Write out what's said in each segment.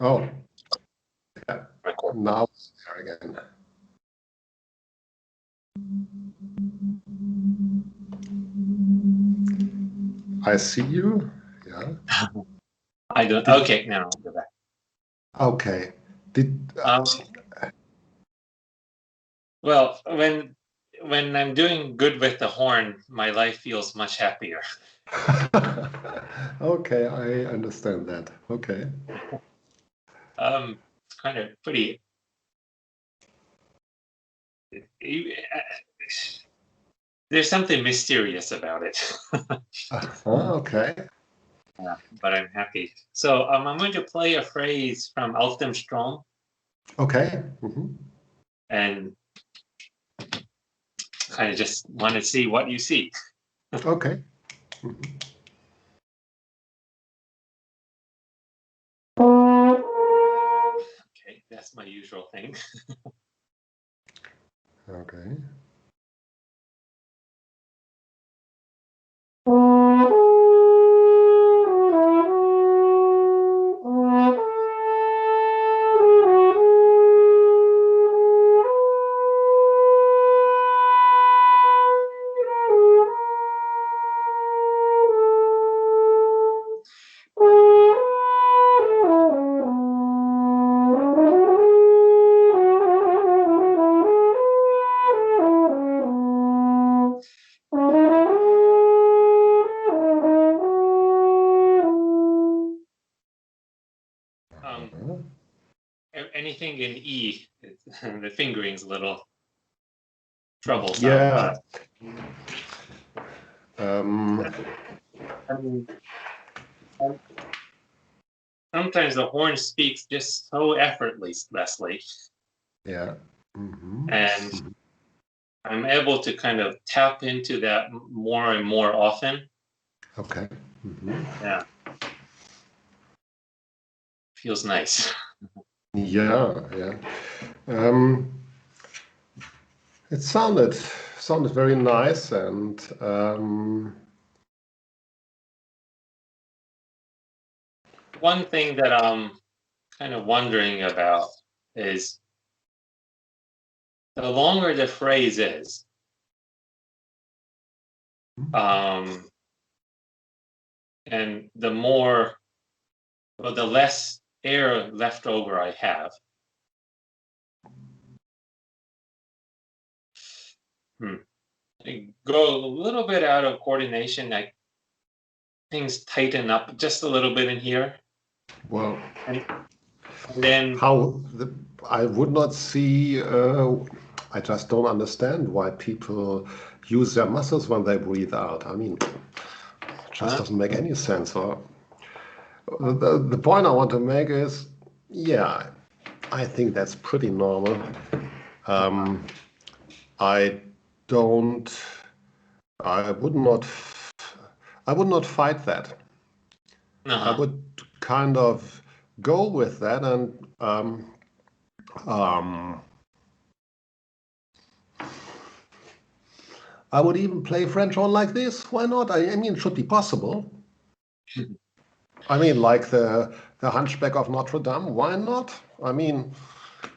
Oh, yeah. Now there again. I see you. Yeah. I don't. Okay, now I'll go back. Okay. Well, when I'm doing good with the horn, my life feels much happier. Okay, I understand that. Okay. It's kind of pretty. There's something mysterious about it. Okay. Yeah, but I'm happy. So I'm going to play a phrase from Alfred Strom. Okay. And kind of just want to see what you see. Okay. Okay, that's my usual thing. Okay. Anything in E, the fingering's a little troublesome. Yeah. Sometimes the horn speaks just so effortlessly. Yeah. And I'm able to kind of tap into that more and more often. Okay. Yeah. Feels nice. Yeah, yeah. It sounded very nice, and one thing that I'm kind of wondering about is the longer the phrase is, and the more, well, the less air left over I have. I go a little bit out of coordination, like things tighten up just a little bit in here. Well, and then I would not see. I just don't understand why people use their muscles when they breathe out. I mean, it just doesn't make any sense. Or the point I want to make is, yeah, I think that's pretty normal. I would not fight that. I would kind of go with that, and I would even play French horn like this. Why not? I mean, it should be possible. I mean, like the Hunchback of Notre Dame. Why not? I mean,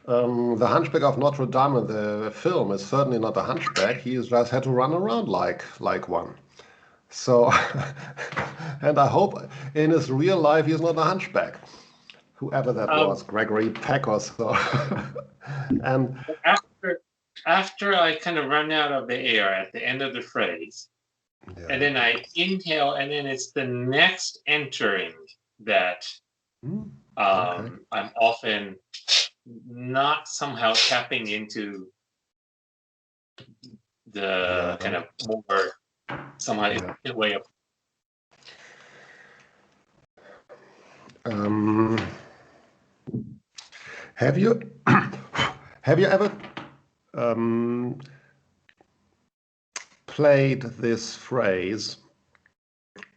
the Hunchback of Notre Dame in the film is certainly not a hunchback. He just had to run around like one. So, and I hope in his real life he's not a hunchback, whoever that was, Gregory Peck or so. And after I kind of run out of the air at the end of the phrase, and then I inhale, and then it's the next entering that I'm often not somehow tapping into the kind of more somehow efficient way of. Have you ever played this phrase?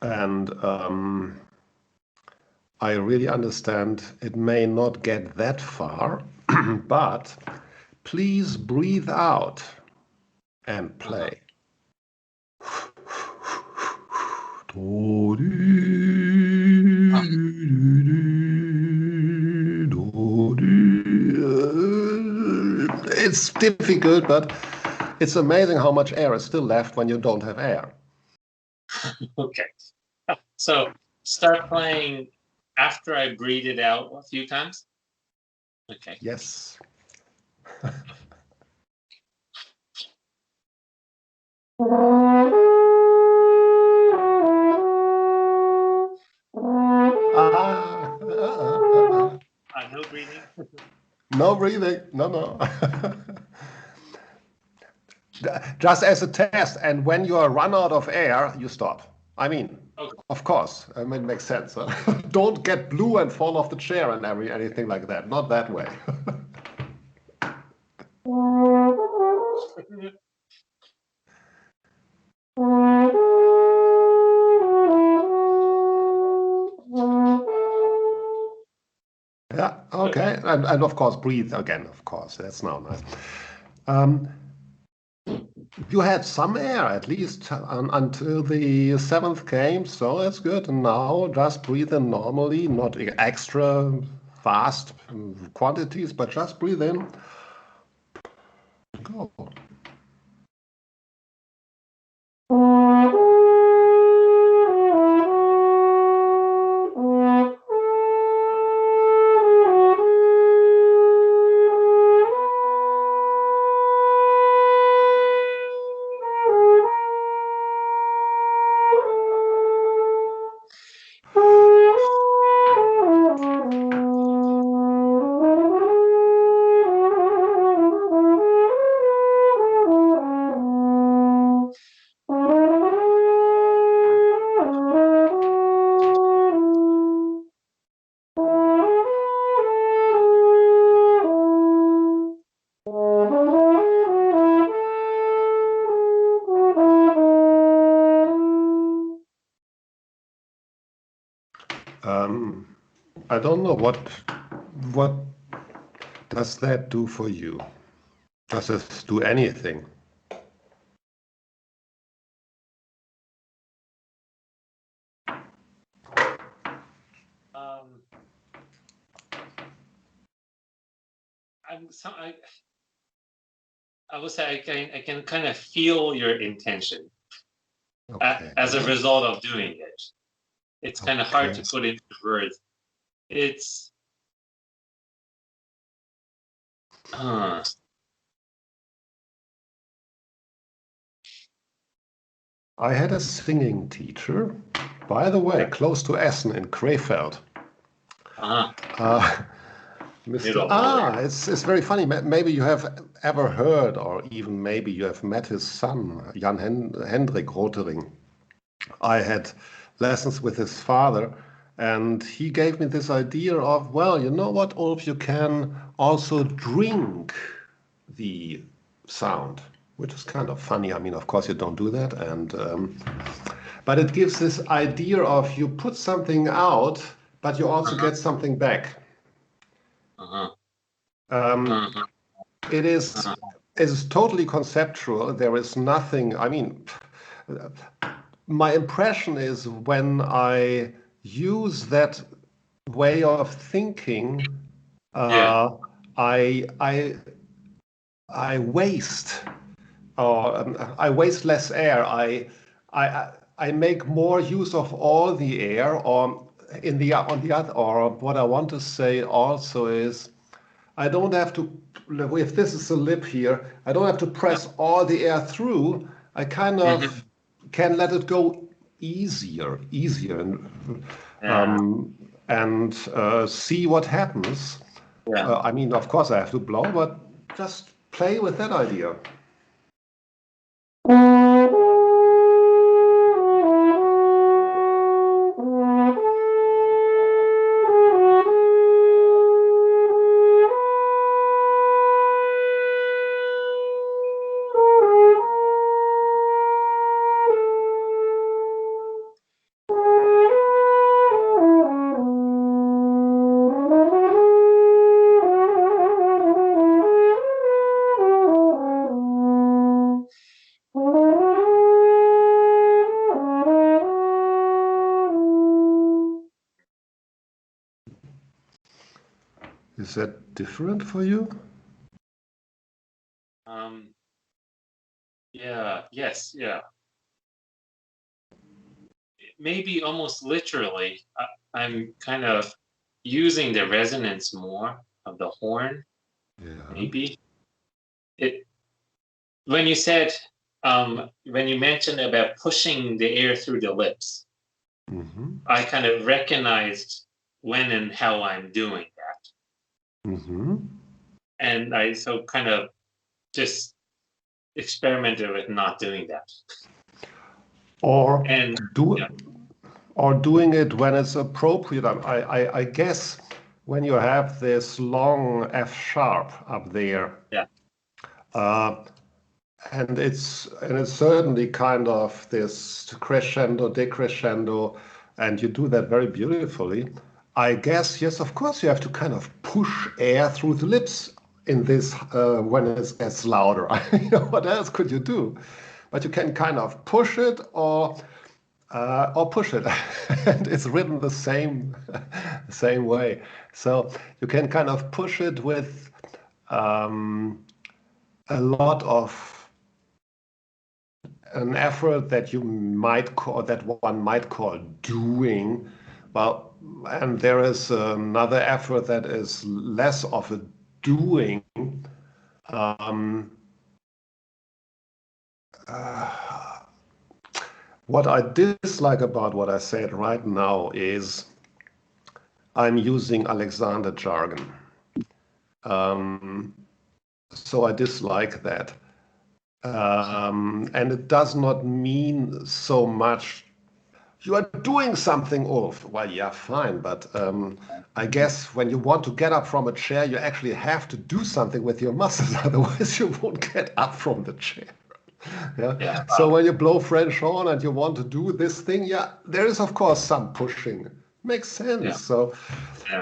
And I really understand it may not get that far, but please breathe out and play. it's difficult, but it's amazing how much air is still left when you don't have air. Okay. So start playing after I breathe it out a few times. Okay. Yes. No breathing. No breathing. No. Just as a test, and when you are run out of air, you stop. I mean, Okay. of course, I mean, it makes sense. Huh? Don't get blue and fall off the chair and anything like that. Not that way. Yeah, okay. And of course, breathe again, of course. That's now nice. You had some air at least until the 7th game, so that's good. And now just breathe in normally, not extra fast quantities, but just breathe in. Go. I don't know what does that do for you? Does it do anything? I would say I can kind of feel your intention as a Okay. result of doing it. It's kind of hard to put into words. It's I had a singing teacher, by the way, close to Essen in Krefeld. It's very funny. Maybe you have ever heard, or even maybe you have met his son, Jan Hendrik Rotering. I had lessons with his father, and he gave me this idea of, well, you know what, Ulf, you can also drink the sound, which is kind of funny. I mean, of course, you don't do that, but it gives this idea of you put something out, but you also get something back. It is totally conceptual. There is nothing. I mean, my impression is when I use that way of thinking, I waste, or I waste less air. I make more use of all the air, or on the other, or what I want to say also is, I don't have to, if this is a lip here, I don't have to press all the air through. I kind of can let it go easier, and see what happens. I mean, of course, I have to blow, but just play with that idea. Is that different for you? Yeah, yes, yeah. Maybe almost literally, I'm kind of using the resonance more of the horn. Yeah. Maybe when you said when you mentioned about pushing the air through the lips, I kind of recognized when and how I'm doing that, and I so kind of just experimented with not doing that. Or doing it when it's appropriate. I guess when you have this long F sharp up there, and it's certainly kind of this crescendo, decrescendo, and you do that very beautifully. I guess, yes, of course, you have to kind of push air through the lips in this when it gets louder. What else could you do? But you can kind of push it or push it, and it's written the same way. So you can kind of push it with a lot of an effort that one might call doing. Well, and there is another effort that is less of a doing. What I dislike about what I said right now is I'm using Alexander jargon. So I dislike that. And it does not mean so much you are doing something, Ulf. Well, yeah, fine, but I guess when you want to get up from a chair, you actually have to do something with your muscles, otherwise you won't get up from the chair. Yeah. So when you blow French horn and you want to do this thing, yeah, there is of course some pushing. Makes sense. Yeah. So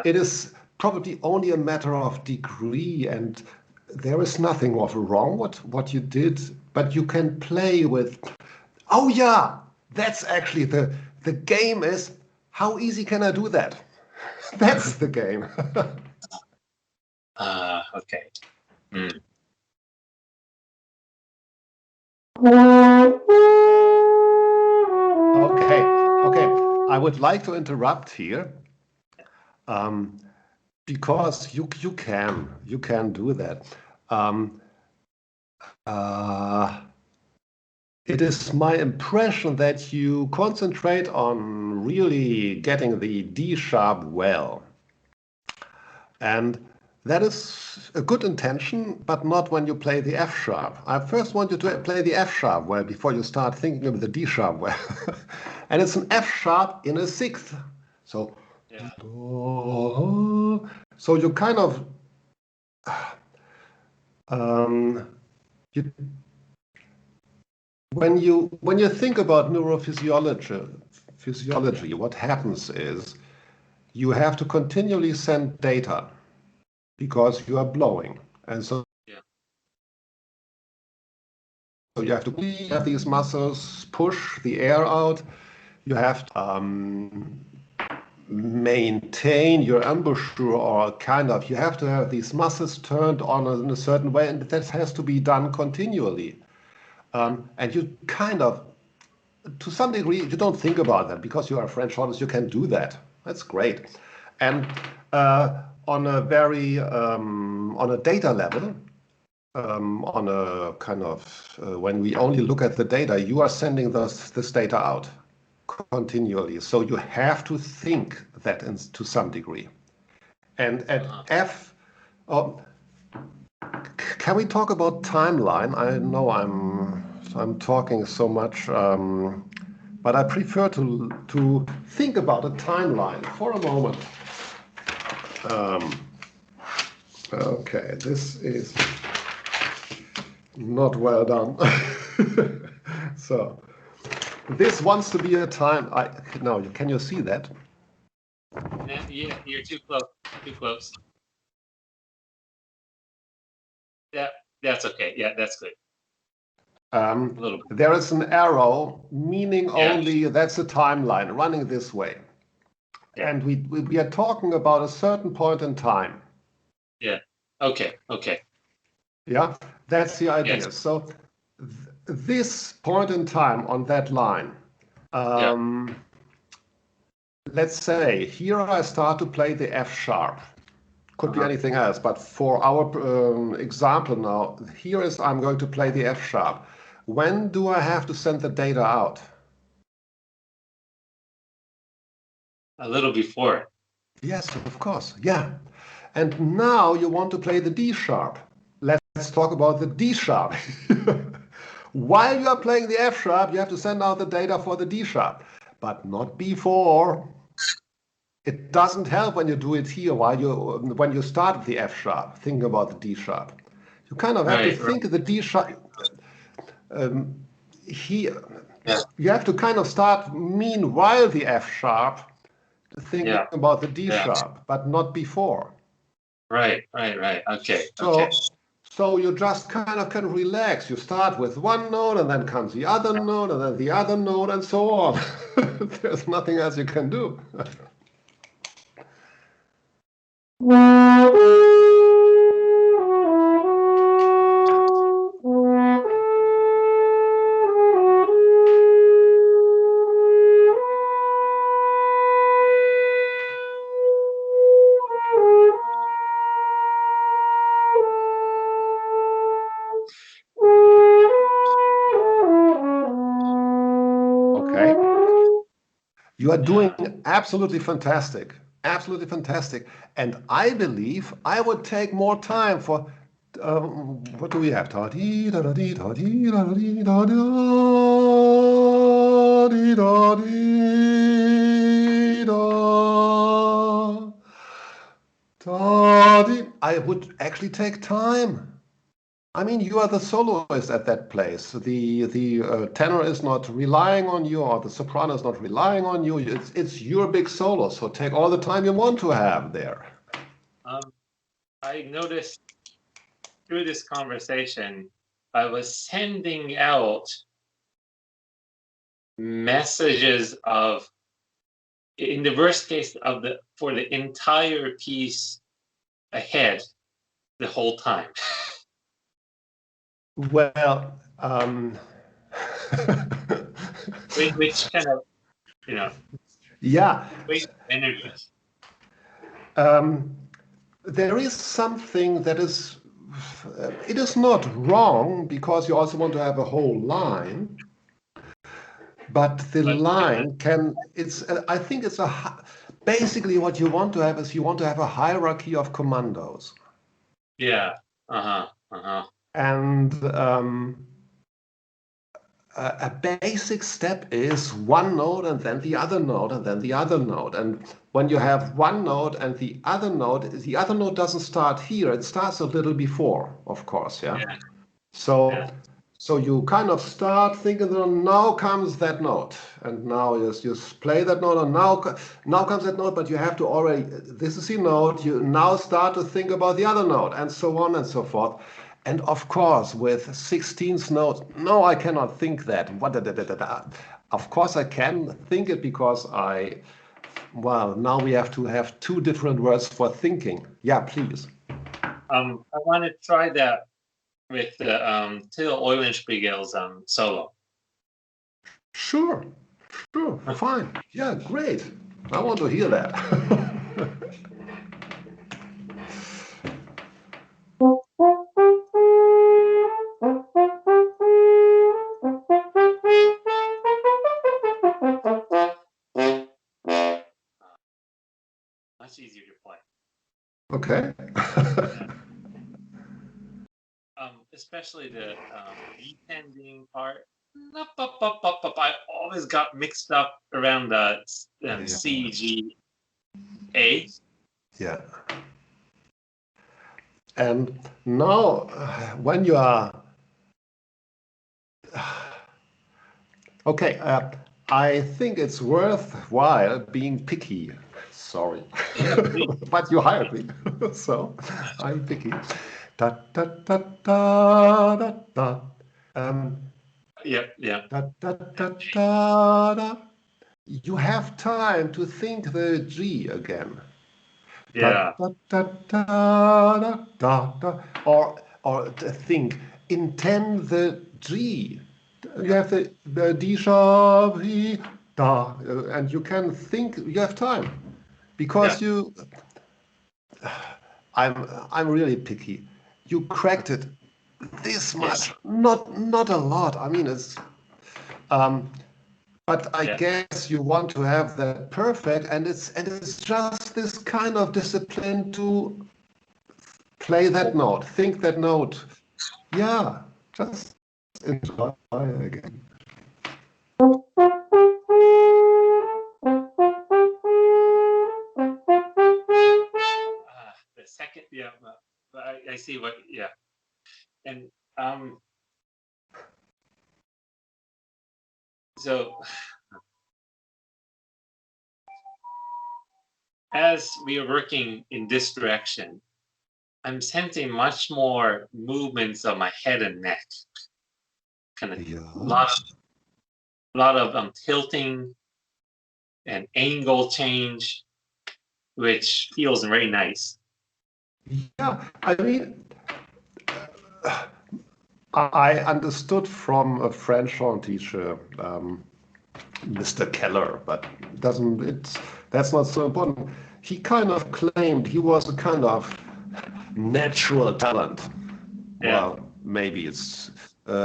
it is probably only a matter of degree, and there is nothing wrong what you did, but you can play with. Oh yeah, that's actually the game is how easy can I do that? That's the game. Okay. Okay. I would like to interrupt here, because you can do that. It is my impression that you concentrate on really getting the D sharp well, and that is a good intention, but not when you play the F sharp. I first want you to play the F sharp well before you start thinking of the D sharp well. And it's an F sharp in a sixth. So, so you kind of, when you think about neurophysiology, what happens is you have to continually send data because you are blowing, and so you have to have these muscles push the air out. You have to maintain your embouchure, or kind of, you have to have these muscles turned on in a certain way, and that has to be done continually. And you kind of, to some degree, you don't think about that because you are a French hornist. You can do that. That's great. And on a very on a data level, on a kind of when we only look at the data, you are sending this data out continually. So you have to think that to some degree. And at F, can we talk about timeline? I know I'm talking so much, but I prefer to think about a timeline for a moment. Okay, this is not well done. So this wants to be a time. Now, can you see that? Yeah, you're too close. Too close. Yeah, that's okay. Yeah, that's good. There is an arrow meaning only that's a timeline running this way. Yeah. And we are talking about a certain point in time. Yeah. Okay. Yeah, that's the idea. Yes. So this point in time on that line, let's say here I start to play the F sharp. Could be anything else, but for our example now, here is I'm going to play the F sharp. When do I have to send the data out? A little before. Yes, of course. Yeah. And now you want to play the D sharp. Let's talk about the D sharp. While you are playing the F sharp, you have to send out the data for the D sharp, but not before. It doesn't help when you do it here when you start with the F sharp, thinking about the D sharp. You kind of have to think of the D sharp. Here, you have to kind of start meanwhile the F sharp, thinking about the D sharp, but not before. Right. Okay. So you just kind of can relax. You start with one note, and then comes the other note, and then the other note, and so on. There's nothing else you can do. You are doing absolutely fantastic. Absolutely fantastic. And I believe I would take more time for, what do we have? I would actually take time. I mean, you are the soloist at that place. The tenor is not relying on you, or the soprano is not relying on you. It's your big solo, so take all the time you want to have there. I noticed through this conversation, I was sending out messages of, in the worst case, for the entire piece ahead the whole time. Well, which kind of, waste energy. There is something that is, it is not wrong, because you also want to have a whole line, but the line I think it's basically what you want to have is you want to have a hierarchy of commandos. Yeah. And a basic step is one note and then the other note and then the other note. And when you have one note and the other note doesn't start here. It starts a little before, of course. Yeah. So you kind of start thinking, now comes that note, and now you play that note, and now comes that note, but you have to already, this is the note, you now start to think about the other note, and so on and so forth. And of course, with 16th notes, no, I cannot think that. Of course I can think it, because now we have to have two different words for thinking. Yeah, please. I want to try that with the Till Eulenspiegel's solo. Sure, fine. Yeah, great. I want to hear that. Much easier to play. Okay. Especially the descending part. I always got mixed up around the C, G, A. Yeah. And now, when you are okay, I think it's worthwhile being picky. Sorry, but you hired me, so I'm picky. Da da da da da da. Yeah. Da da da da da. You have time to think the G again. Yeah. Da da da da da da. Or or think, intend the G. You have the D sharp, E, da, and you can think. You have time, because I'm really picky. You cracked it this much, not a lot. I mean, it's. But I guess you want to have that perfect, and it's just this kind of discipline to play that note, think that note. Yeah, just enjoy again. The second, I see what, and so as we are working in this direction, I'm sensing much more movements of my head and neck. Kind of a lot of tilting and angle change, which feels very nice. Yeah, I mean, I understood from a French horn teacher, Mr. Keller, but that's not so important. He kind of claimed he was a kind of natural talent. Well, maybe it's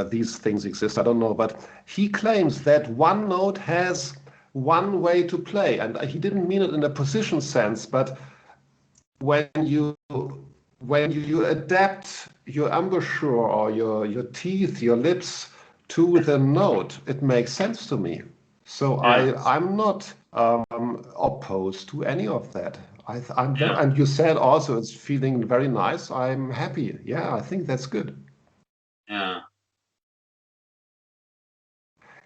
these things exist, I don't know, but he claims that one note has one way to play, and he didn't mean it in a position sense, but when you adapt your embouchure or your teeth, your lips to the note, it makes sense to me. So I'm not opposed to any of that. And you said also it's feeling very nice. I'm happy. Yeah, I think that's good. Yeah.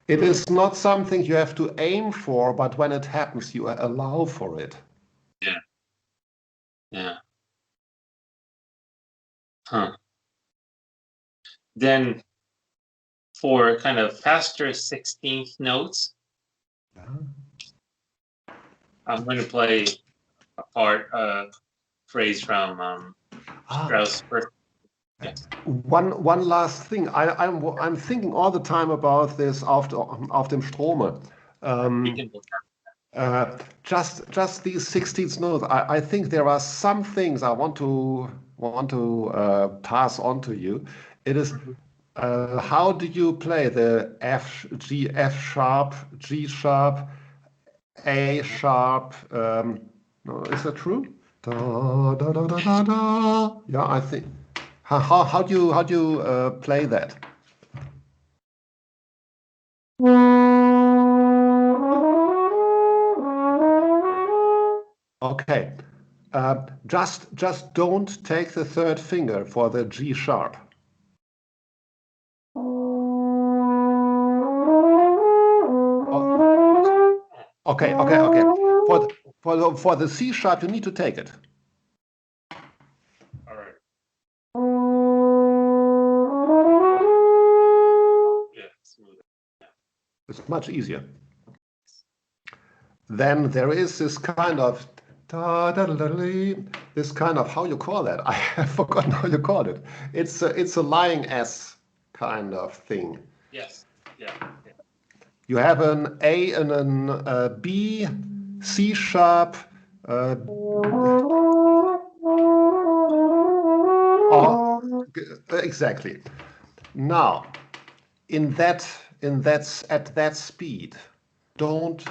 It is not something you have to aim for, but when it happens, you allow for it. Yeah. Yeah. Huh. Then for kind of faster 16th notes, I'm going to play a phrase from Strauss' first. Yes. One last thing. I'm thinking all the time about this auf dem Strome. Just these 16th notes. I think there are some things I want to pass on to you. It is how do you play the F sharp, G sharp, A sharp? No, is that true? Da, da, da, da, da, da. Yeah, I think. How do you play that? Okay. Just don't take the third finger for the G sharp. Okay. For the C sharp, you need to take it. All right. Yeah, smooth. It's much easier. Then there is this kind of how you call that? I have forgotten how you call it. It's a lying S kind of thing. Yes. Yeah. You have an A and an B, C sharp. Exactly. Now, at that speed, don't.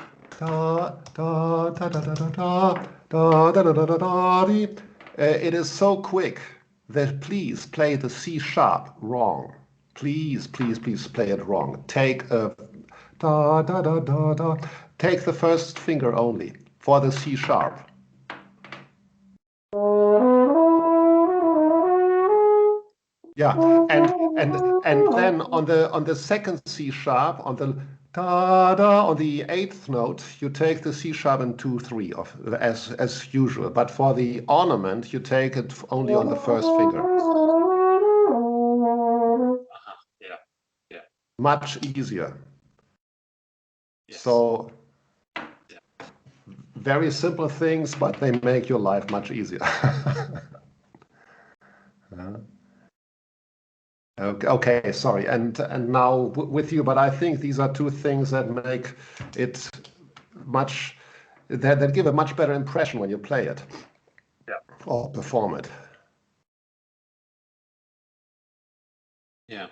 It is so quick that please play the C sharp wrong. Please play it wrong. Take take the first finger only for the C sharp. Yeah, and then on the second C sharp on the on the 8th note, you take the C sharp in 2/3 as usual. But for the ornament, you take it only on the first finger. Yeah. Much easier. Yes. So very simple things, but they make your life much easier. Okay, sorry. And now with you, but I think these are two things that make it much that give a much better impression when you play it. Yeah. Or perform it. Yeah.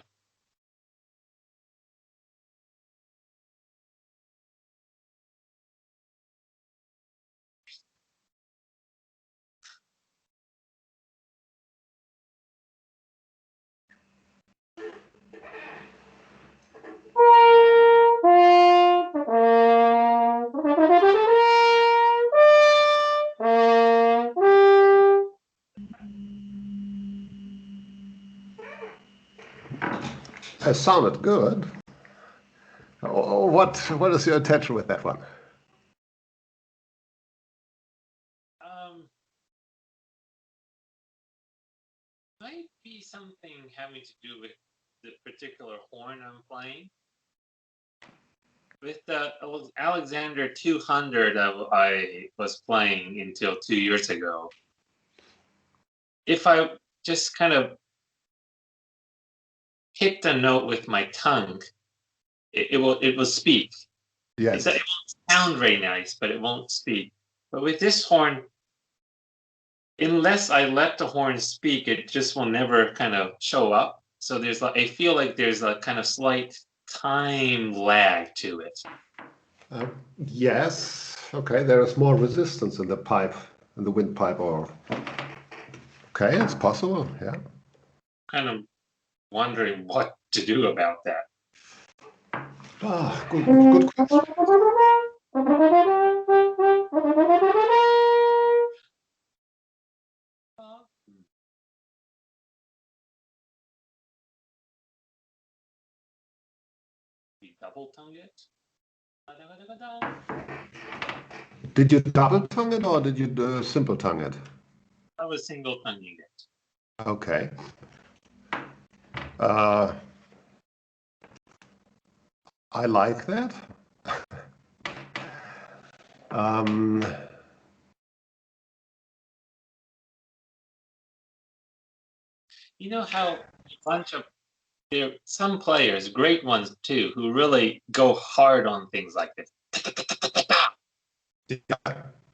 It sounded good. What is your intention with that one? Might be something having to do with the particular horn I'm playing. With the Alexander 200 I was playing until 2 years ago, if I just kind of hit the note with my tongue, it will speak. Yes. It won't sound very nice, but it won't speak. But with this horn, unless I let the horn speak, it just will never kind of show up. So I feel like there's a kind of slight time lag to it. Yes. Okay, there is more resistance in the pipe, in the windpipe, or okay, it's possible. Yeah. Kind of wondering what to do about that. Good question. We double tongue it. Did you double tongue it or did you simple tongue it? I was single tonguing it. Okay. I like that. You know how there are some players, great ones too, who really go hard on things like this.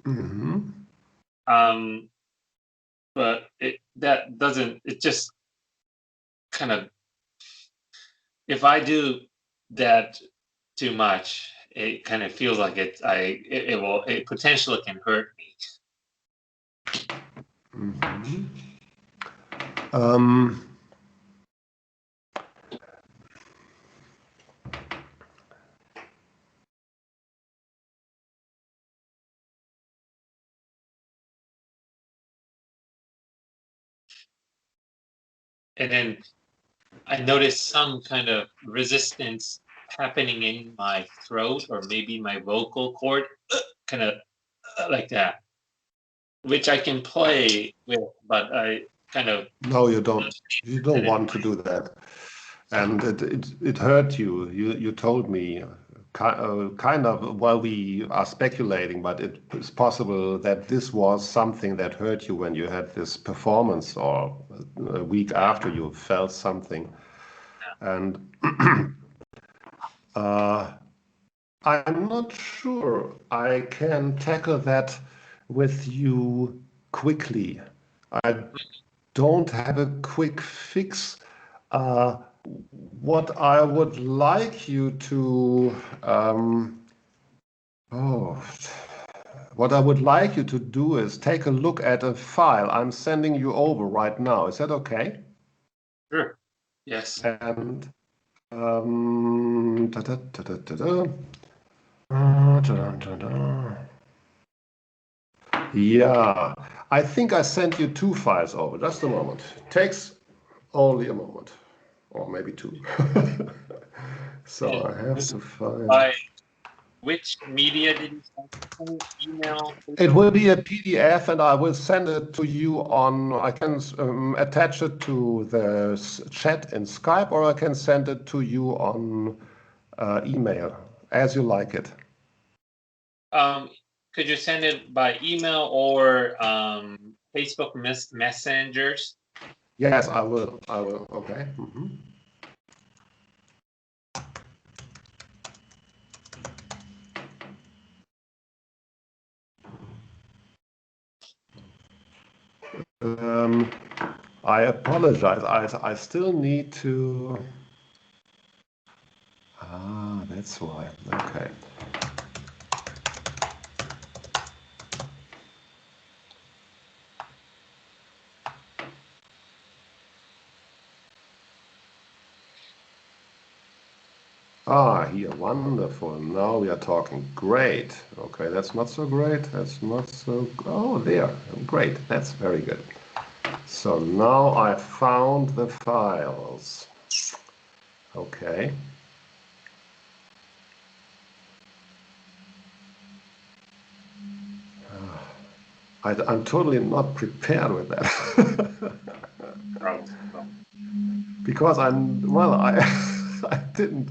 Mm-hmm. But it just kind of, if I do that too much, it kind of feels like it potentially can hurt me. Mm-hmm. And then I noticed some kind of resistance happening in my throat or maybe my vocal cord, kind of like that, which I can play with, but I kind of No, you don't. You don't want to do that, and it hurt you. You told me kind of while we are speculating, but it is possible that this was something that hurt you when you had this performance or a week after you felt something, and I'm not sure I can tackle that with you quickly. I don't have a quick fix. What I would like you to, what I would like you to do is take a look at a file I'm sending you over right now. Is that okay? Sure. Yes. And yeah, I think I sent you two files over. Just a moment. Takes only a moment, or maybe two. So And I have to find. by which media did you send? Email? It will be a PDF, and I will send it to you on. I can attach it to the chat in Skype, or I can send it to you on email, as you like it. Could you send it by email or Facebook messengers? Yes, I will. Okay. I apologize. I still need to. Ah, that's why. Okay. Ah, here, wonderful. Now we are talking. Great. Okay, that's not so great. That's not so. Oh, there. Great. That's very good. So now I found the files. Okay. I'm totally not prepared with that. Because I didn't,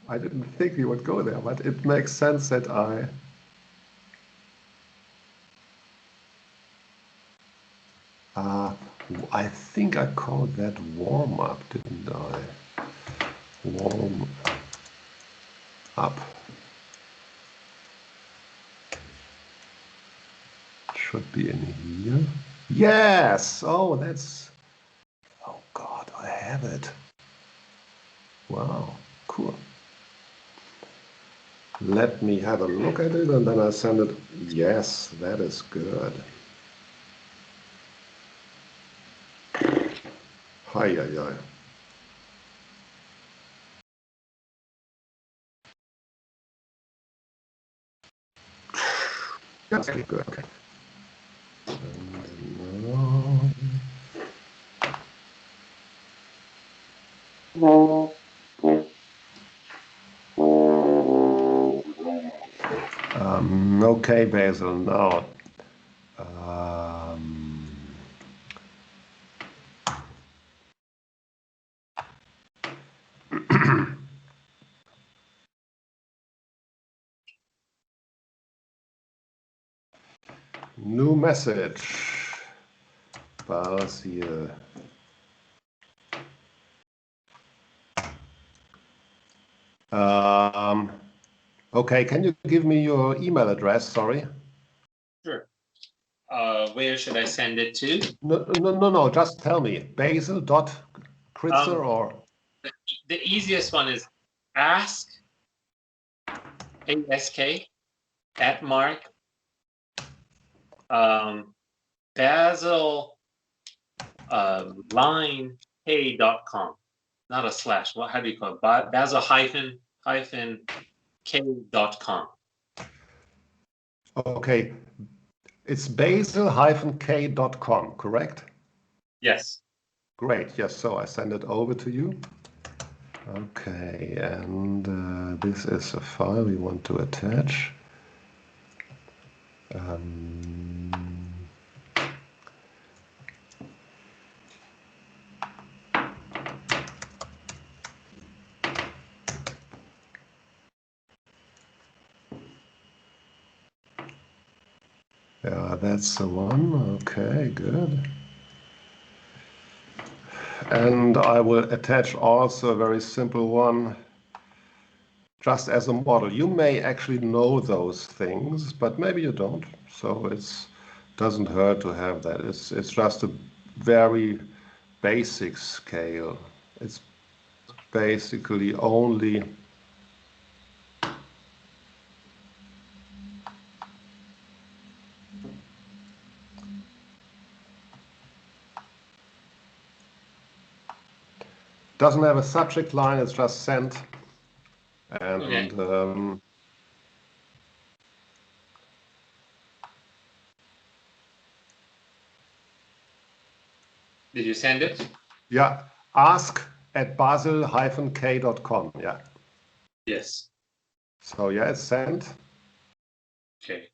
I didn't think we would go there, but it makes sense that I think I called that warm up, didn't I? Warm up. Should be in here. Yes! Oh, that's... Oh, God, I have it. Wow, cool. Let me have a look at it and then I send it. Yes, that is good. Hi, hi, hi. That's good. Okay. Okay, Basil. Now, new message. Basil. Okay, can you give me your email address? Sorry. Sure. Where should I send it to? No. Just tell me. Basil.Kritzer or? The easiest one is ask, A-S-K, at mark, Basil, line, K.com. Not a slash. How do you call it? Basil hyphen K.com. Okay. It's basil-k.com, correct? Yes. Great. Yes. So I send it over to you. Okay. And this is a file we want to attach. Yeah, that's the one. Okay, good. And I will attach also a very simple one, just as a model. You may actually know those things, but maybe you don't. So it doesn't hurt to have that. It's just a very basic scale. It's basically only doesn't have a subject line. It's just sent. And Okay. Did you send it? Yeah, ask@basil-k.com. Yeah. Yes. So yeah, it's sent. Okay.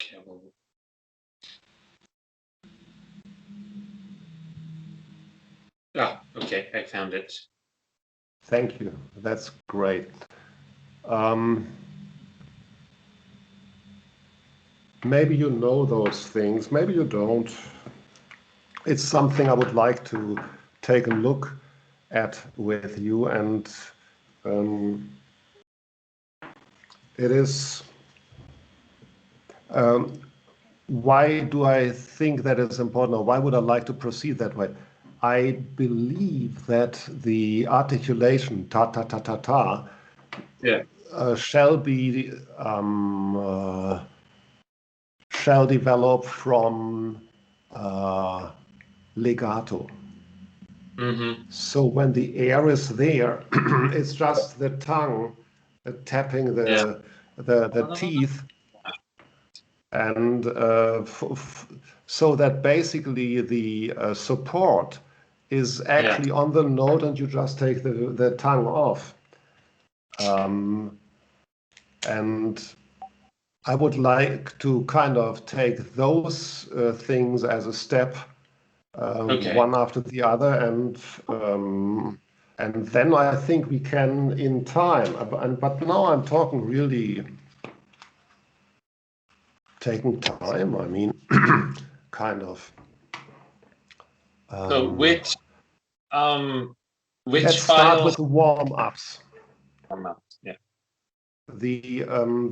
Okay. Okay. I found it. Thank you. That's great. maybe you know those things, maybe you don't. It's something I would like to take a look at with you, and it is why do I think that is important, or why would I like to proceed that way? I believe that the articulation ta ta ta ta ta shall develop from legato. So when the air is there, it's just the tongue tapping the teeth, and so that basically the support is actually on the note, and you just take the tongue off. And I would like to kind of take those things as a step, one after the other, and then I think we can in time. But now I'm talking really taking time. I mean, kind of. So which let's start with the warm-ups. Yeah.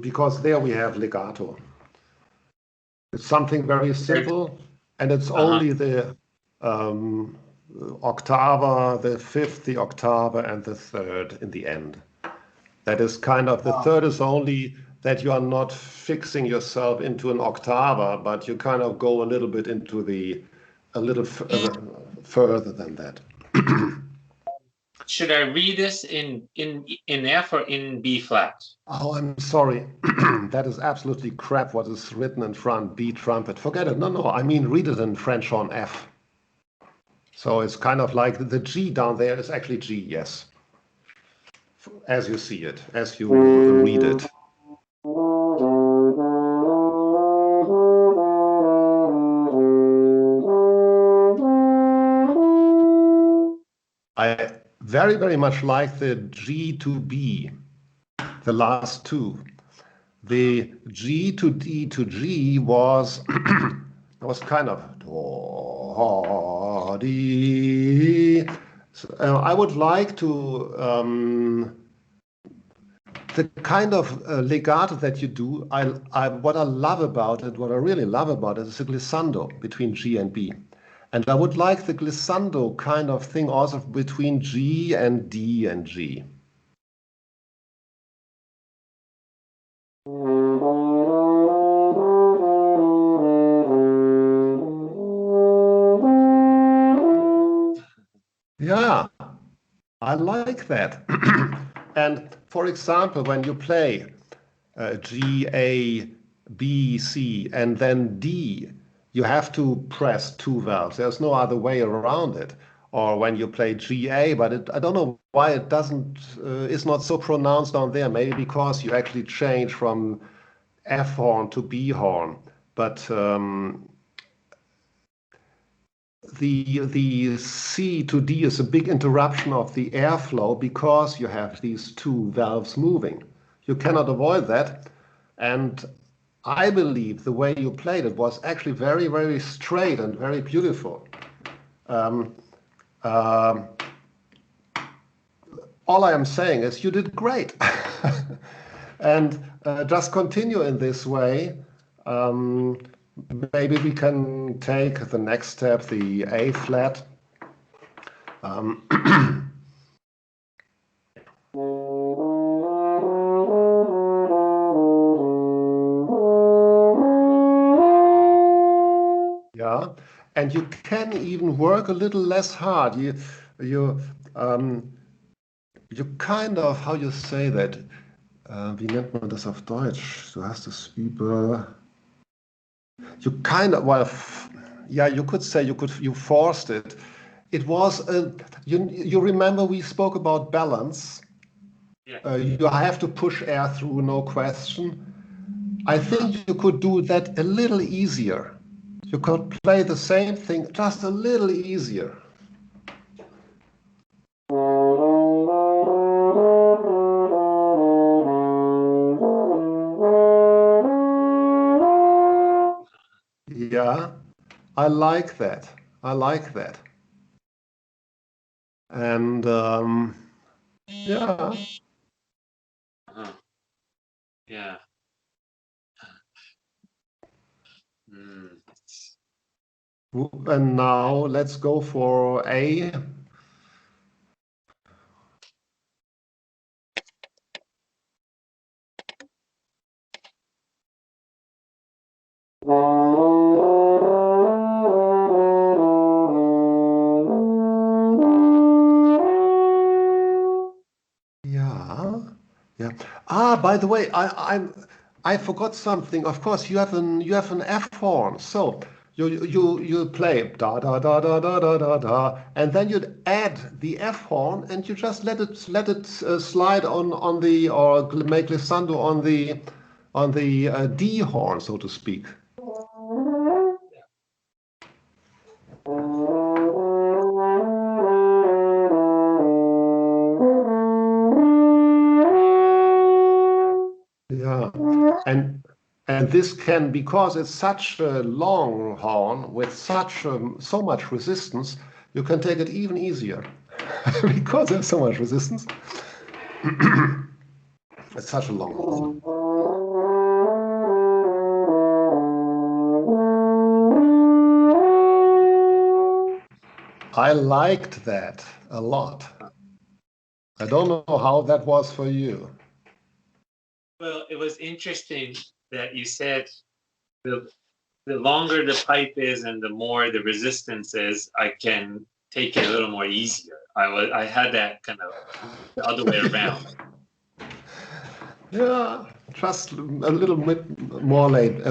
Because there we have legato. It's something very simple, and it's only the octava, the fifth, the octava, and the third in the end. That is kind of, the third is only that you are not fixing yourself into an octava, but you kind of go a little bit into a little further than that. Should I read this in F or in B flat? Oh, I'm sorry. That is absolutely crap what is written in front, B trumpet. Forget it. No, I mean read it in French on F. So it's kind of like the G down there is actually G, yes. As you see it, as you read it. I very, very much like the G to B, the last two. The G to D to G was kind of I would like to the kind of legato that you do. What I love about it, what I really love about it, is the glissando between G and B. And I would like the glissando kind of thing also between G and D and G. Yeah, I like that. And for example, when you play G, A, B, C, and then D, you have to press two valves. There's no other way around it. Or when you play G, A, but I don't know why it doesn't, it's not so pronounced down there. Maybe because you actually change from F horn to B horn. But the C to D is a big interruption of the airflow because you have these two valves moving. You cannot avoid that. And I believe the way you played it was actually very, very straight and very beautiful. All I am saying is you did great. And just continue in this way. Maybe we can take the next step, the A flat. Yeah, and you can even work a little less hard. You kind of, how you say that? Wie nennt man das auf Deutsch? Du hast es über. You kind of, well, yeah, you could say you forced it. It was you remember we spoke about balance. Yeah. You have to push air through, no question. I think you could do that a little easier. You could play the same thing just a little easier. Yeah, I like that. I like that. And yeah. Yeah. And now let's go for A. Yeah. Ah, by the way, I forgot something. Of course, you have an F horn. So you play da da da da da da da da, and then you add the F horn, and you just let it slide on the, or make glissando on the D horn, so to speak. Yeah, and this can, because it's such a long horn with so much resistance, you can take it even easier because there's so much resistance. It's such a long horn. I liked that a lot. I don't know how that was for you. Well, it was interesting that you said the longer the pipe is and the more the resistance is, I can take it a little more easier. I had that kind of the other way around. Yeah, just a little bit more laid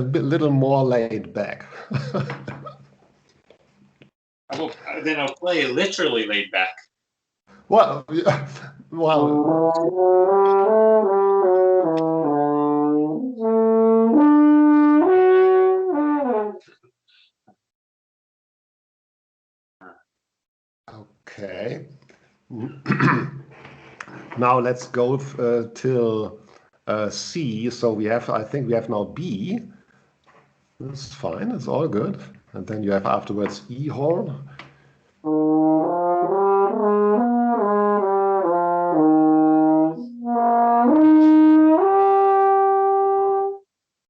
back. Then I'll play literally laid back. Well, yeah, well. Okay. Now let's go till C. So I think we have now B. That's fine. It's all good. And then you have afterwards E horn.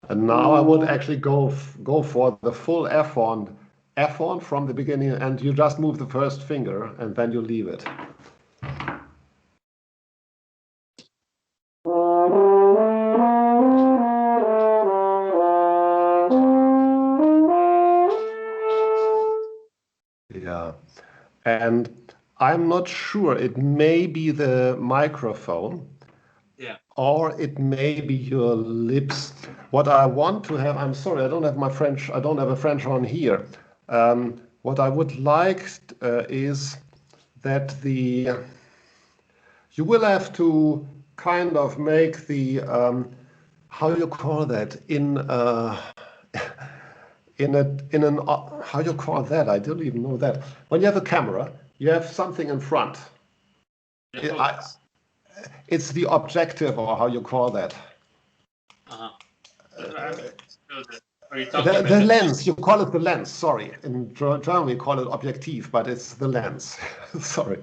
And now I would actually go for the full F horn from the beginning, and you just move the first finger and then you leave it. Yeah, and I'm not sure, it may be the microphone. Yeah. Or it may be your lips. What I want to have, I'm sorry, I don't have a French horn here. What I would like is that you will have to kind of make the, how you call that, how you call that? I don't even know that. When you have a camera, you have something in front. It's the objective, or how you call that. Are you talking about the lens, you call it the lens, sorry. In German we call it Objektiv, but it's the lens. Sorry.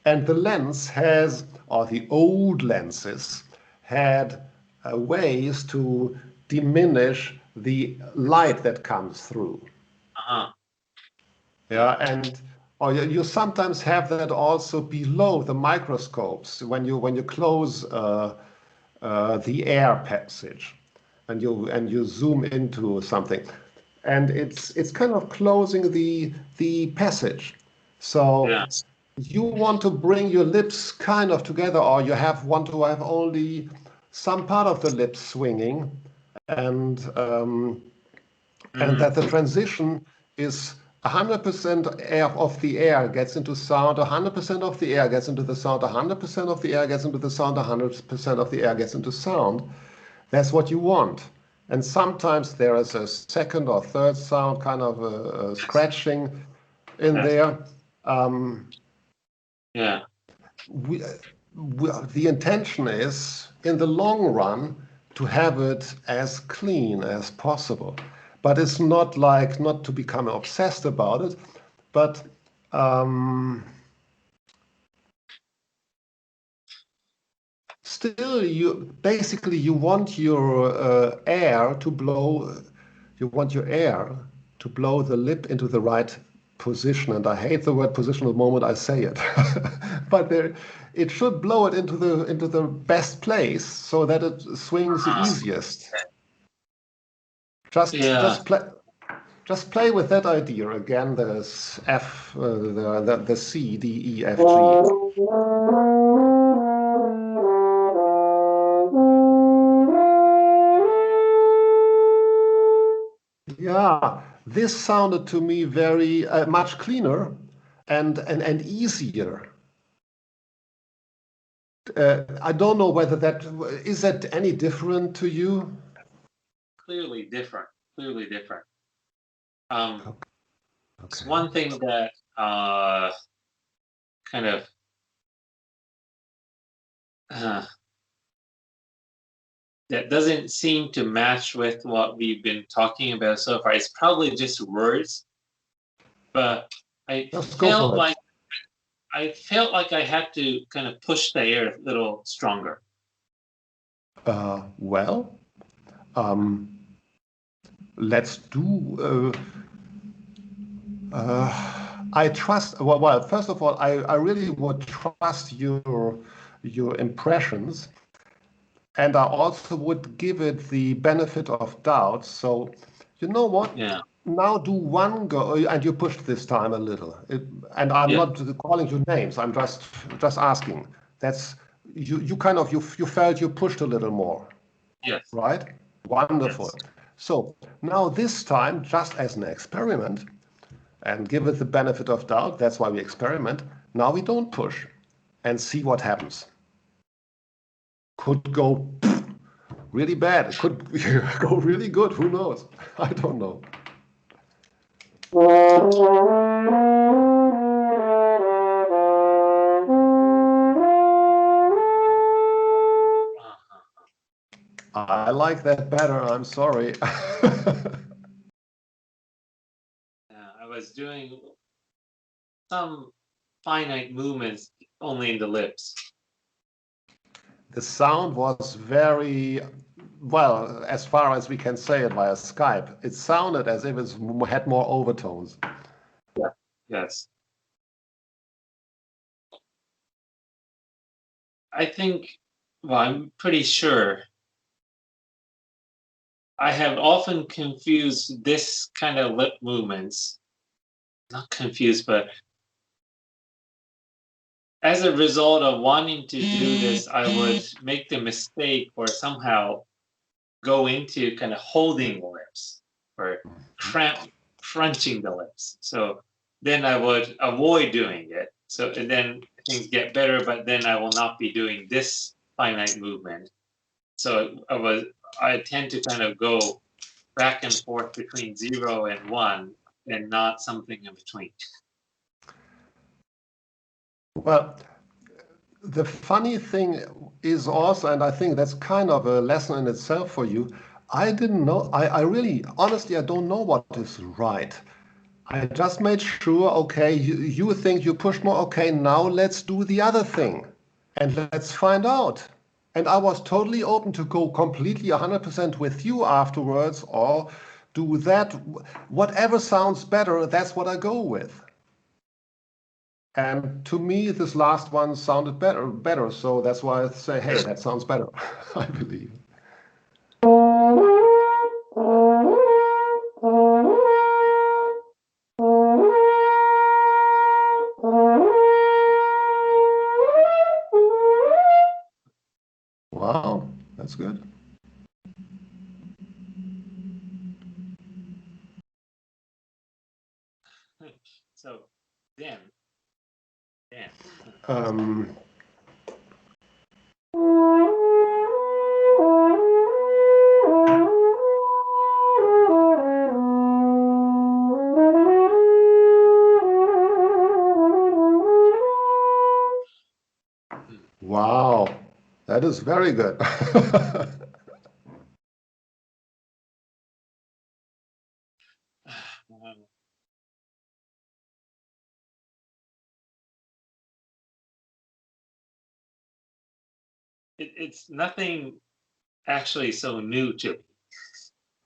And the lens has, or the old lenses had ways to diminish the light that comes through. Yeah, and or you sometimes have that also below the microscopes when you close the air passage, and you zoom into something, and it's kind of closing the passage. So Yes. you want to bring your lips kind of together, or want to have only some part of the lips swinging, and that the transition is 100% of the air gets into sound, 100% of the air gets into the sound, 100% of the air gets into the sound, 100% of the air gets into sound. That's what you want. And sometimes there is a second or third sound, kind of scratching in there. Yeah. The intention is, in the long run, to have it as clean as possible. but it's not like not to become obsessed about it, but still you want your air to blow. You want your air to blow the lip into the right position, and I hate the word position the moment I say it, but it should blow it into the best place so that it swings the easiest. Just play with that idea again. There's F, the C, D, E, F, G. Yeah, this sounded to me very much cleaner and easier. I don't know whether is that any different to you? Clearly different. Clearly different. Okay. It's one thing that kind of that doesn't seem to match with what we've been talking about so far. It's probably just words, but I felt like I had to kind of push the air a little stronger. Well, let's do. I trust. Well, first of all, I really would trust your impressions, and I also would give it the benefit of doubt. So, you know what? Yeah. Now do one go, and you pushed this time a little. And I'm not calling you names. I'm just asking. That's you kind of you felt you pushed a little more. Yes. Right? Wonderful. Yes. So now this time, just as an experiment, and give it the benefit of doubt. That's why we experiment. Now we don't push, and see what happens. Could go really bad. It could go really good. Who knows? I don't know. I like that better. I'm sorry. I was doing some finite movements only in the lips. The sound was very, well, as far as we can say it via Skype, it sounded as if it had more overtones. Yeah. Yes. I think, well, I'm pretty sure I have often confused this kind of lip movements, not confused, but as a result of wanting to do this, I would make the mistake or somehow go into kind of holding the lips or crunching the lips. So then I would avoid doing it. So and then things get better, but then I will not be doing this finite movement. So I tend to kind of go back and forth between 0 and 1 and not something in between. Well, the funny thing is also, and I think that's kind of a lesson in itself for you, I didn't know, I really, honestly, I don't know what is right. I just made sure, okay, you think you pushed more, okay, now let's do the other thing and let's find out. And I was totally open to go completely 100% with you afterwards or do that. Whatever sounds better, that's what I go with. And to me, this last one sounded better. So that's why I say, hey, that sounds better, I believe. Wow, that's good. So, Dan. Wow, that is very good. It's nothing actually so new to me.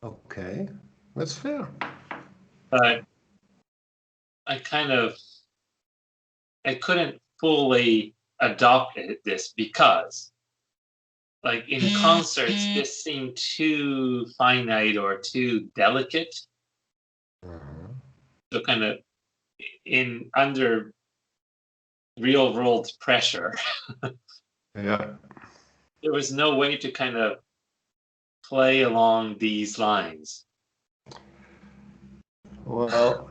Okay, that's fair. But I couldn't fully adopt this because, like in concerts, this seemed too finite or too delicate. So kind of under real world pressure, Yeah. there was no way to kind of play along these lines. Well,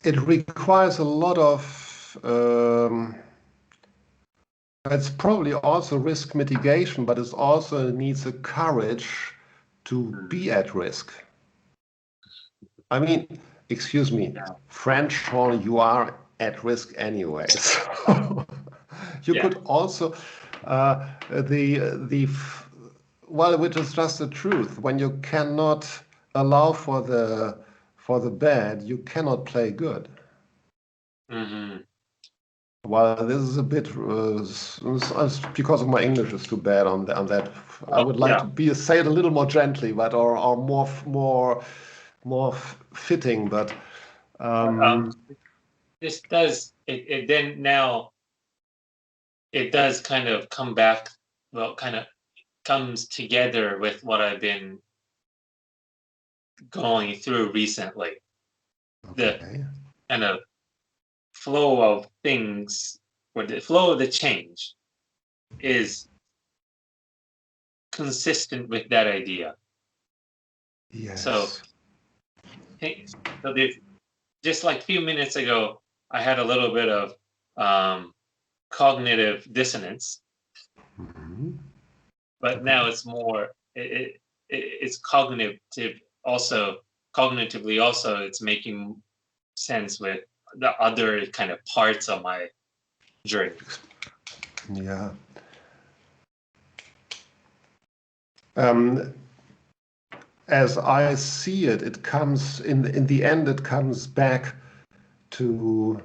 it requires a lot of, it's probably also risk mitigation, but it also needs a courage to be at risk. I mean, excuse me, French horn, you are at risk anyway. So you could also, well, which is just the truth. When you cannot allow for the bad, you cannot play good. Well, this is a bit because of my English is too bad on that. I would like to say it a little more gently, but or more fitting. But this does it then now. It does kind of come back. Well, kind of comes together with what I've been going through recently. okay. The kind of flow of things, or the flow of the change, is consistent with that idea. Yes. So just like a few minutes ago, I had a little bit of cognitive dissonance, but now it's more. It's cognitively also it's making sense with the other kind of parts of my journey. Yeah. As I see it, it comes in the end. It comes back to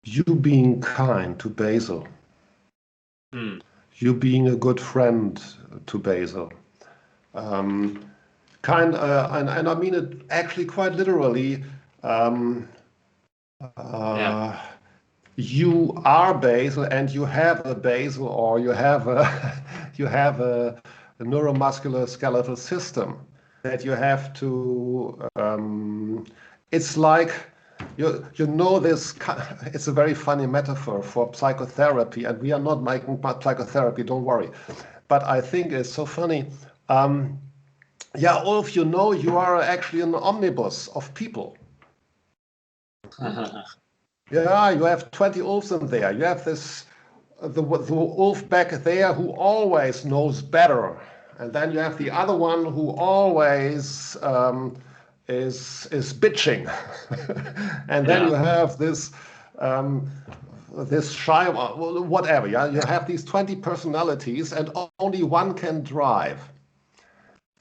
you being kind to Basil. You being a good friend to Basil. And I mean it actually quite literally. You are Basil, and you have a Basil, or you have a neuromuscular skeletal system that you have to. It's like you know this. It's a very funny metaphor for psychotherapy, and we are not making psychotherapy. Don't worry, but I think it's so funny. Yeah, Ulf, you know you are actually an omnibus of people. Yeah, you have 20 Ulfs in there. You have the Ulf back there who always knows better. And then you have the other one who always is bitching. And then you have this shy, whatever. Yeah, you have these 20 personalities, and only one can drive.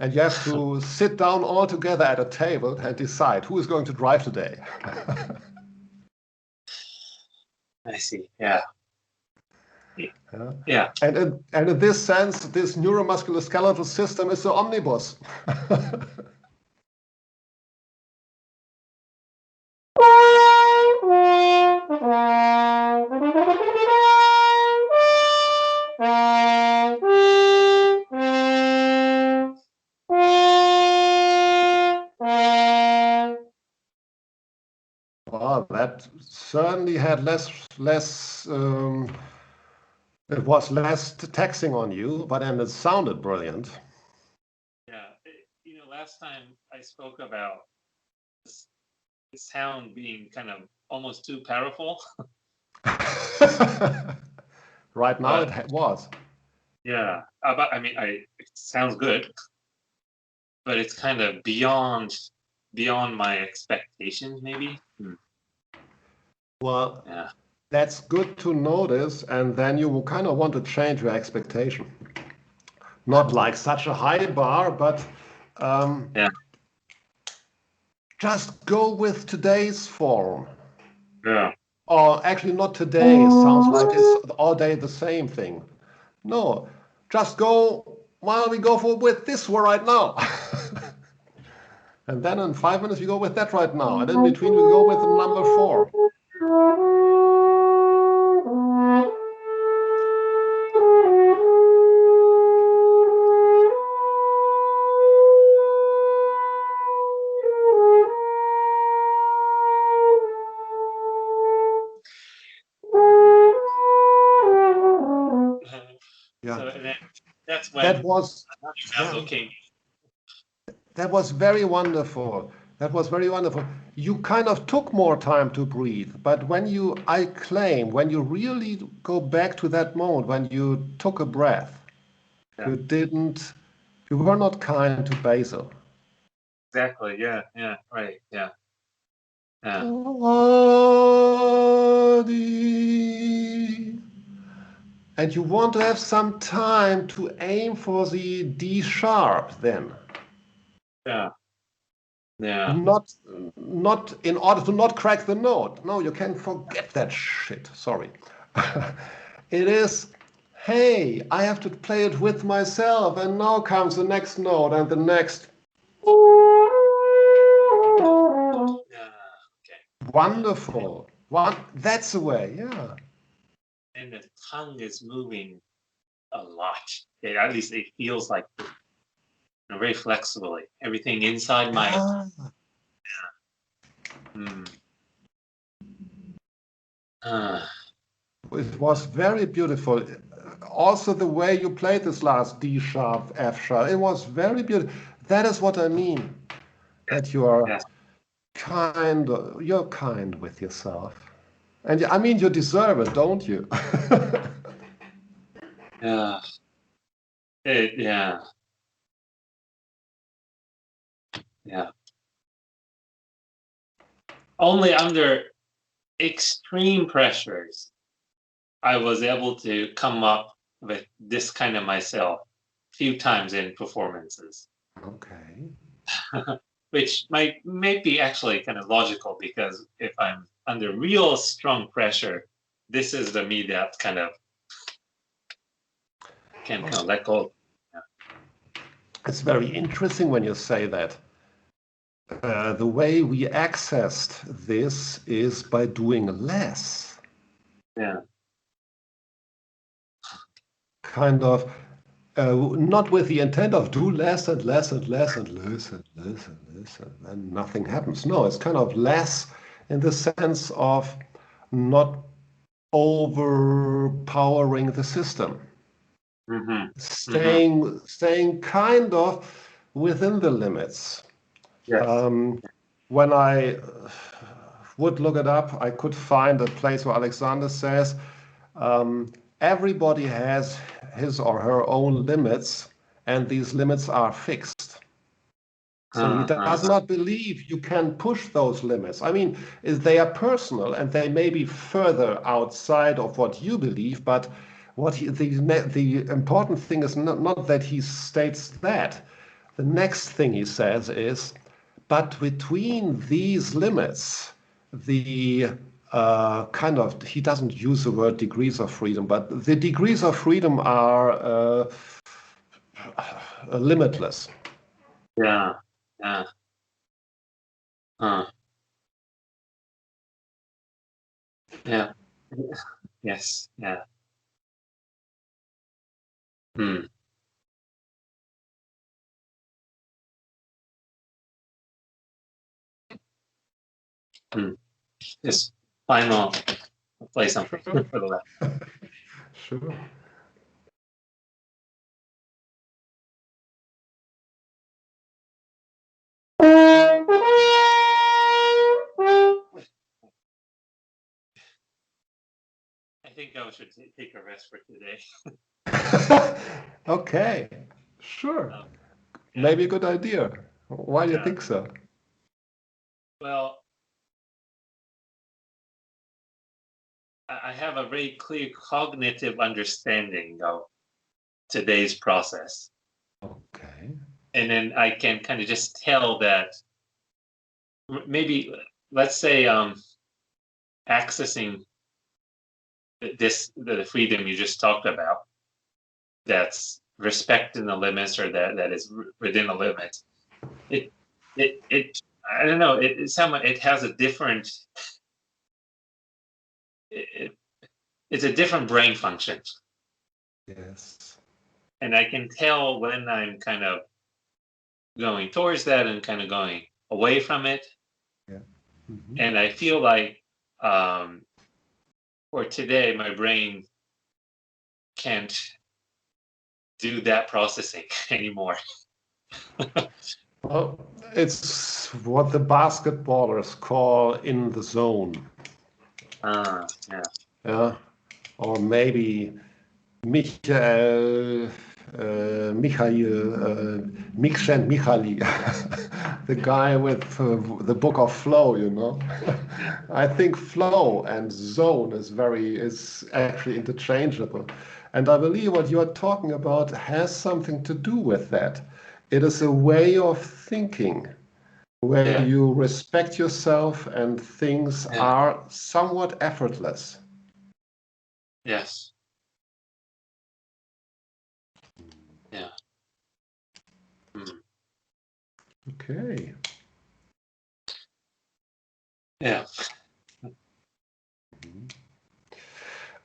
And you have to sit down all together at a table and decide who is going to drive today. I see. Yeah. And in this sense, this neuromuscular skeletal system is the omnibus. Well, that certainly had less. It was less taxing on you, and it sounded brilliant. Yeah, last time I spoke about the sound being kind of almost too powerful. Right now, it was. Yeah, but I mean, it sounds good, but it's kind of beyond my expectations, maybe. Well, yeah. That's good to notice, and then you kind of want to change your expectation. not like such a high bar, but just go with today's form. Yeah. Or actually not today, it sounds like it's all day the same thing. No, just go, why don't we go with this one right now? And then in 5 minutes we go with that right now. And in between we go with the number 4. Yeah. So that's when that was looking. That was very wonderful. That was very wonderful. You kind of took more time to breathe, but when you really go back to that moment, when you took a breath, you were not kind to Basil. Exactly. Yeah. Right. Yeah. And you want to have some time to aim for the D sharp then. Yeah. Yeah. Not in order to not crack the note. No, you can forget that shit. Sorry. It is, hey, I have to play it with myself, and now comes the next note and the next. Okay. Wonderful. That's the way, yeah. And the tongue is moving a lot. At least it feels like very flexibly. Everything inside my It was very beautiful. Also, the way you played this last D sharp, F sharp, it was very beautiful. That is what I mean. That you are you're kind with yourself. And I mean, you deserve it, don't you? yeah. Yeah. Only under extreme pressures, I was able to come up with this kind of myself a few times in performances. Okay. Which may be actually kind of logical, because if I'm under real strong pressure, this is the me that kind of can kind of let go. Yeah. It's very interesting when you say that. The way we accessed this is by doing less. Yeah. Kind of, not with the intent of do less and less and less and less and less and less, and nothing happens. No, it's kind of less in the sense of not overpowering the system. Staying kind of within the limits. Yes. When I would look it up, I could find a place where Alexander says everybody has his or her own limits, and these limits are fixed. So he does not believe you can push those limits. I mean, they are personal and they may be further outside of what you believe, but the important thing is not that he states that. The next thing he says is, but between these limits, the he doesn't use the word degrees of freedom, but the degrees of freedom are limitless. Yeah. Yeah. Yes. Yeah. Just final play something for the left. Sure. I think I should take a rest for today. Okay, sure. Maybe a good idea. Why do you think so? Well, I have a very clear cognitive understanding of today's process. Okay. And then I can kind of just tell that maybe, let's say, accessing the freedom you just talked about, that's respecting the limits, or that is within the limits. It I don't know. It has a different. It's a different brain function, Yes. and I can tell when I'm kind of going towards that and kind of going away from it. Yeah. Mm-hmm. And I feel like, for today, my brain can't do that processing anymore. Well, it's what the basketballers call in the zone. Yeah. Yeah. Or maybe Michael, Michali, the guy with the book of flow, you know. I think flow and zone is actually interchangeable. And I believe what you are talking about has something to do with that. It is a way of thinking where you respect yourself and things are somewhat effortless. Yes. Yeah. Okay. Yeah.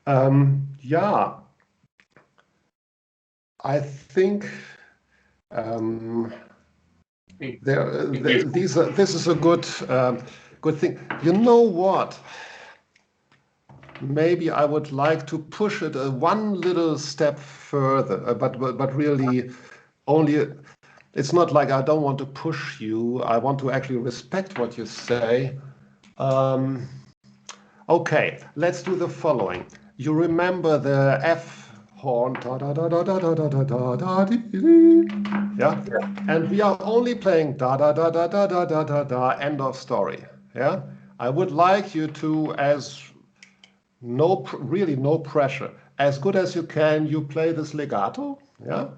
Yeah, I think this is a good thing. You know what? Maybe I would like to push it one little step further, but really only. It's not like I don't want to push you. I want to actually respect what you say. Okay, let's do the following. You remember the F horn, yeah? And we are only playing da da da da da da da da da, end of story, yeah? I would like you to, as really no pressure, as good as you can, you play this legato, yeah?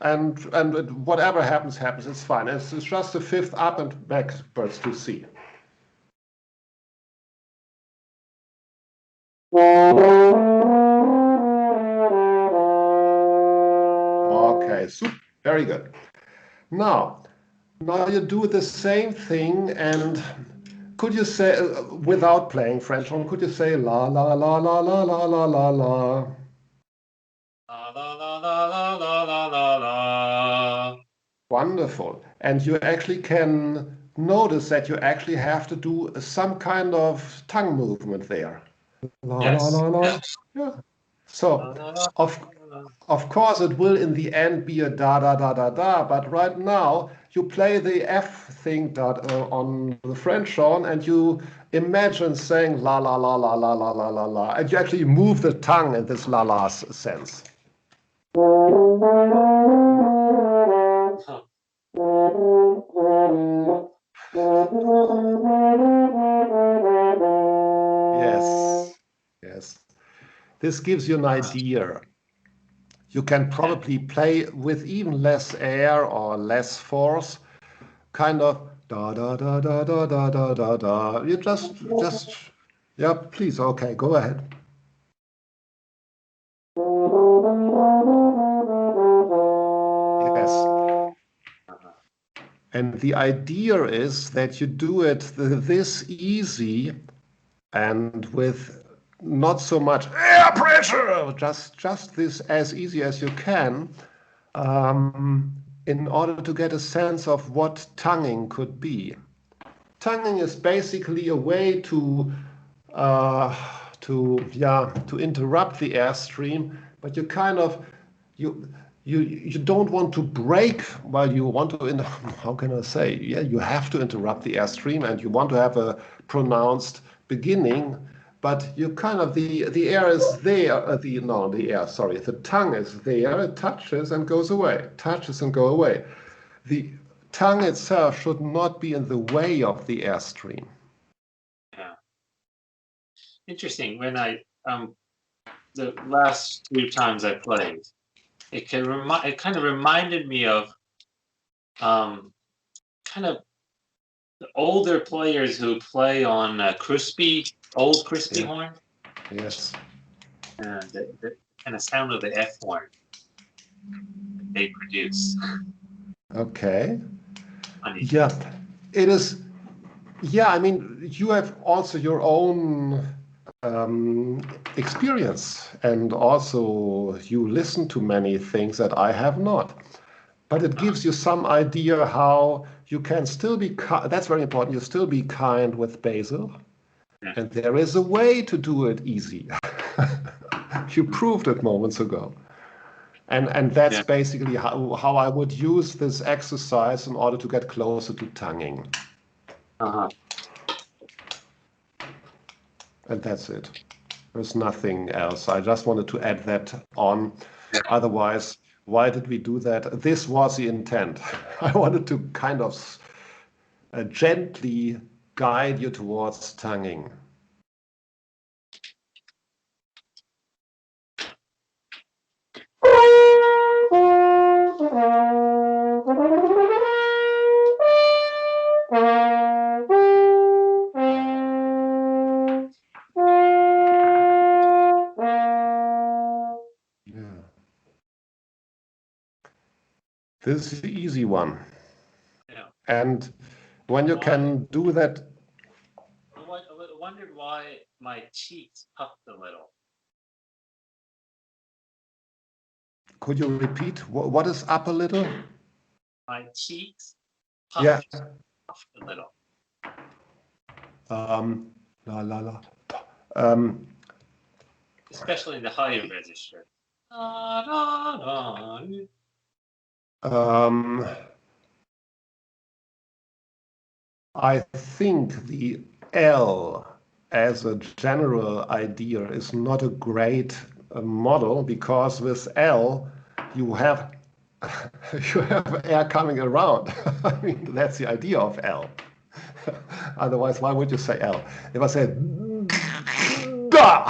And whatever happens, it's fine. It's just a fifth up and backwards to C. Okay, super, very good. Now you do the same thing, and could you say, without playing French horn, could you say la la la la la la la la la? La la la la la la la la la. Wonderful. And you actually can notice that you actually have to do some kind of tongue movement there. La la la la. Yeah. So, of course, it will in the end be a da da da da da, but right now you play the F thing on the French horn and you imagine saying la la la la la la la la la, and you actually move the tongue in this la la sense. Yes, yes. This gives you an idea. You can probably play with even less air or less force, kind of da da da da da da da da da. You just yeah, please, okay, go ahead. Yes. And the idea is that you do it this easy and with not so much air pressure, just this as easy as you can, in order to get a sense of what tonguing could be. Tonguing is basically a way to interrupt the airstream, but you kind of you don't want to break while you want to. How can I say? Yeah, you have to interrupt the airstream, and you want to have a pronounced beginning. But you kind of the air is there. The tongue is there. It touches and goes away. Touches and go away. The tongue itself should not be in the way of the airstream. Yeah. Interesting. When I the last 2 times I played, it kind of reminded me of kind of the older players who play on old crispy horn. Yes. The kind of sound of the F horn they produce. Okay. Funny. Yeah, it is. Yeah, I mean, you have also your own experience, and also you listen to many things that I have not. But it gives you some idea how you can still be, that's very important, you still be kind with Basil. Yeah. And there is a way to do it easy. You proved it moments ago. And that's basically how I would use this exercise in order to get closer to tonguing. Uh-huh. And that's it. There's nothing else. I just wanted to add that on. Otherwise, why did we do that? This was the intent. I wanted to kind of gently guide you towards tonguing. This is the easy one. Yeah. And when you can do that. I wondered why my cheeks puffed a little. Could you repeat? What is up a little? My cheeks puffed a little. La la la. Especially in the higher register. I think the L as a general idea is not a great model, because with L you have air coming around. I mean, that's the idea of L. Otherwise, why would you say L? If I say da,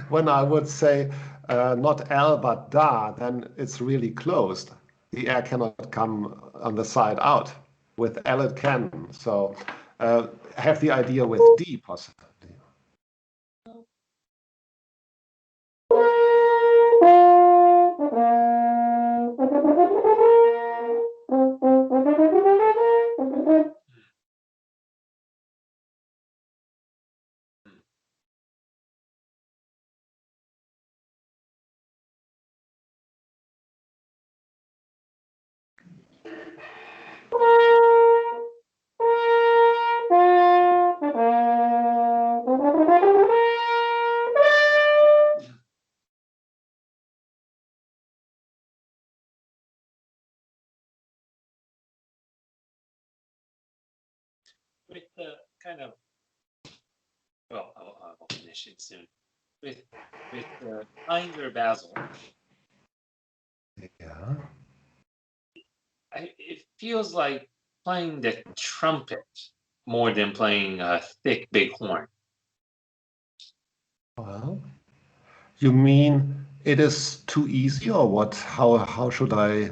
when I would say not L but da, then it's really closed. The air cannot come on the side out. With L it can. So have the idea with D possibly. With the kind of, well, I'll finish it soon. With the kinder Basil, Yeah. it feels like playing the trumpet more than playing a thick, big horn. Well, you mean it is too easy, or what? How should I?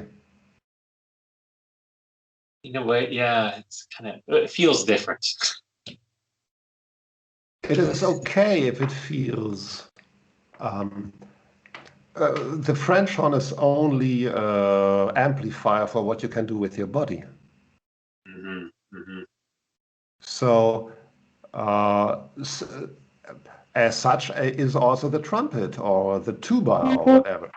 In a way, yeah, it feels different. It is okay if it feels. The French horn is only amplifier for what you can do with your body. Mm-hmm, mm-hmm. So, as such, is also the trumpet or the tuba or whatever.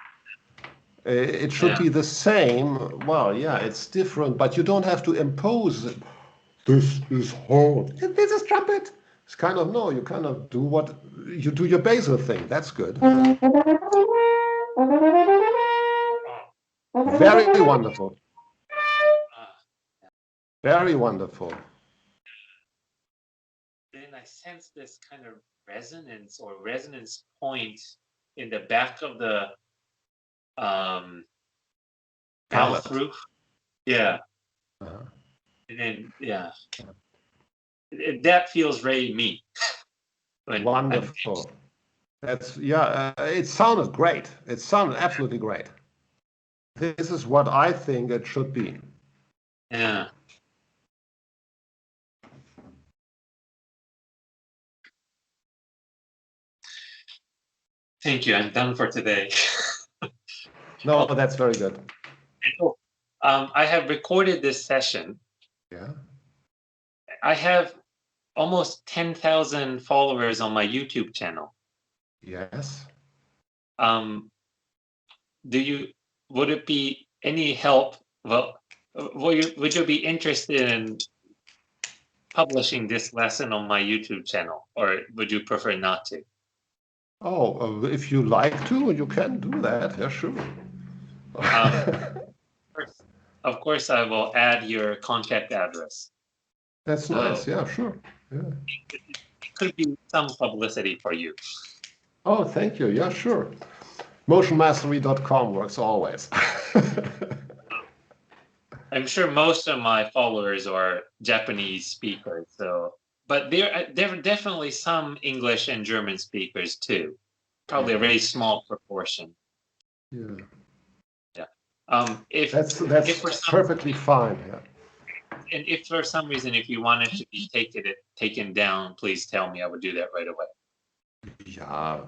It should be the same. Well, yeah, it's different, but you don't have to impose it. This is horn. This is trumpet. It's kind of, no, you kind of do what you do, your Basil thing. That's good. Very wonderful. Very wonderful. Then I sense this kind of resonance or resonance point in the back of the mouth roof. Yeah. Uh-huh. And then, that feels very me. Wonderful. That's, it sounded great. It sounded absolutely great. this is what I think it should be. Yeah. Thank you. I'm done for today. No, that's very good. I have recorded this session. Yeah. I have almost 10,000 followers on my YouTube channel. Yes. Would it be any help? Well, would you be interested in publishing this lesson on my YouTube channel, or would you prefer not to? Oh, if you like to, you can do that. Yeah, sure. Of course, I will add your contact address. That's nice. Yeah, sure. Yeah. It could be some publicity for you. Oh, thank you. Yeah, sure. Motionmastery.com works always. I'm sure most of my followers are Japanese speakers, but there are definitely some English and German speakers too. Probably a very small proportion. Yeah. Yeah. That's perfectly fine. Yeah. And if for some reason, if you wanted to be taken down, please tell me. I would do that right away. Yeah,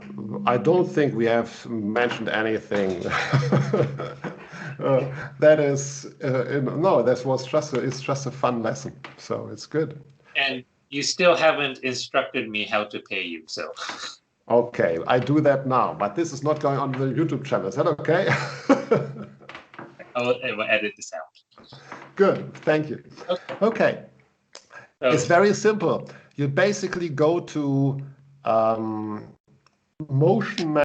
I don't think we have mentioned anything. That is no. It's just a fun lesson, so it's good. And you still haven't instructed me how to pay you, so. Okay, I do that now, but this is not going on the YouTube channel. Is that okay? I will edit this out. Good, thank you. Okay. It's very simple. You basically go to motion